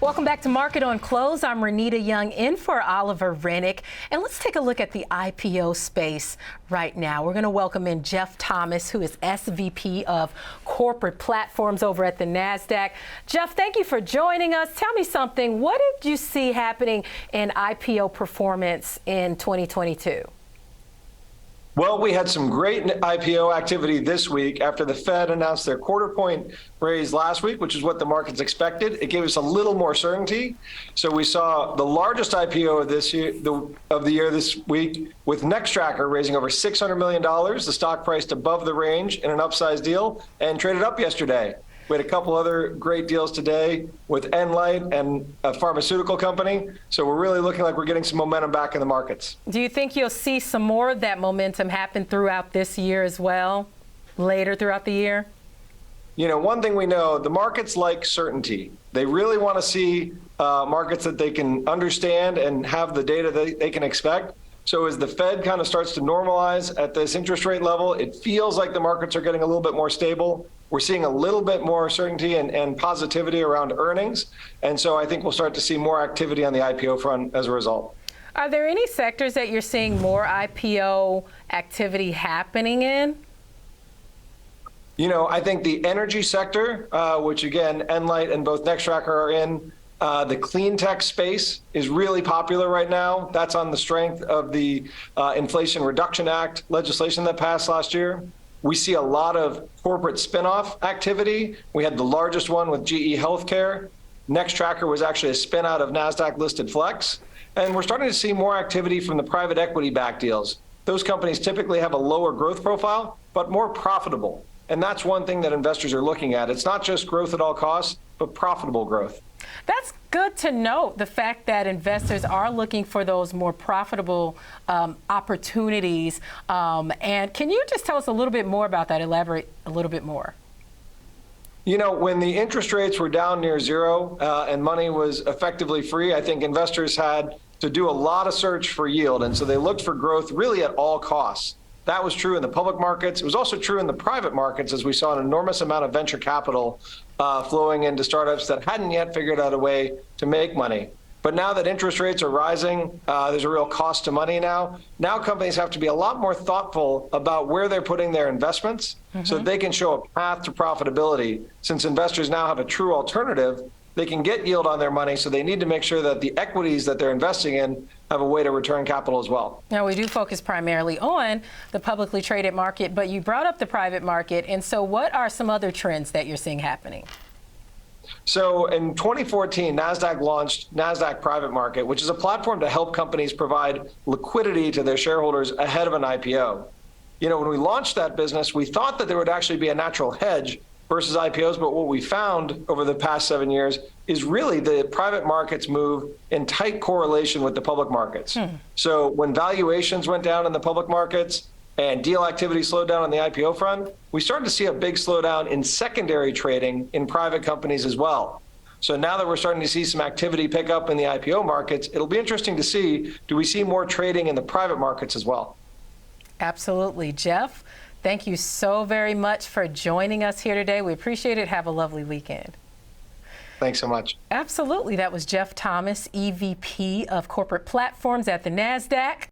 Welcome back to Market on Close. I'm Renita Young in for Oliver Rennick. And let's take a look at the IPO space right now. We're going to welcome in Jeff Thomas, who is SVP of Corporate Platforms over at the Nasdaq. Jeff, thank you for joining us. Tell me something. What did you see happening in IPO performance in 2022? Well, we had some great IPO activity this week after the Fed announced their quarter point raise last week, which is what the markets expected. It gave us a little more certainty. So we saw the largest IPO of the year this week, with Nextracker raising over $600 million. The stock priced above the range in an upsized deal and traded up yesterday. We had a couple other great deals today with Enlight and a pharmaceutical company. So we're really looking like we're getting some momentum back in the markets. Do you think you'll see some more of that momentum happen throughout this year as well, later throughout the year? You know, one thing we know, the markets like certainty. They really want to see markets that they can understand and have the data that they can expect. So as the Fed kind of starts to normalize at this interest rate level, it feels like the markets are getting a little bit more stable. We're seeing a little bit more certainty and positivity around earnings. And so I think we'll start to see more activity on the IPO front as a result. Are there any sectors that you're seeing more IPO activity happening in? You know, I think the energy sector, which again, Enlight and both Nextracker are in, the clean tech space is really popular right now. That's on the strength of the Inflation Reduction Act legislation that passed last year. We see a lot of corporate spinoff activity. We had the largest one with GE Healthcare. Nextracker was actually a spin out of Nasdaq listed Flex. And we're starting to see more activity from the private equity backed deals. Those companies typically have a lower growth profile, but more profitable. And that's one thing that investors are looking at. It's not just growth at all costs, but profitable growth. That's good to note, the fact that investors are looking for those more profitable opportunities. And can you just tell us a little bit more about that, elaborate a little bit more? You know, when the interest rates were down near zero and money was effectively free, I think investors had to do a lot of search for yield. And so they looked for growth really at all costs. That was true in the public markets. It was also true in the private markets, as we saw an enormous amount of venture capital flowing into startups that hadn't yet figured out a way to make money. But now that interest rates are rising, there's a real cost to money now. Now companies have to be a lot more thoughtful about where they're putting their investments so that they can show a path to profitability. Since investors now have a true alternative, they can get yield on their money, so they need to make sure that the equities that they're investing in have a way to return capital as well. Now, we do focus primarily on the publicly traded market, but you brought up the private market. And so what are some other trends that you're seeing happening? So in 2014, Nasdaq launched Nasdaq Private Market, which is a platform to help companies provide liquidity to their shareholders ahead of an IPO. You know, when we launched that business, we thought that there would actually be a natural hedge versus IPOs, but what we found over the past 7 years is really the private markets move in tight correlation with the public markets. So when valuations went down in the public markets and deal activity slowed down on the IPO front, we started to see a big slowdown in secondary trading in private companies as well. So now that we're starting to see some activity pick up in the IPO markets, it'll be interesting to see, do we see more trading in the private markets as well? Absolutely. Jeff, thank you so very much for joining us here today. We appreciate it. Have a lovely weekend. Thanks so much. Absolutely. That was Jeff Thomas, EVP of Corporate Platforms at the Nasdaq.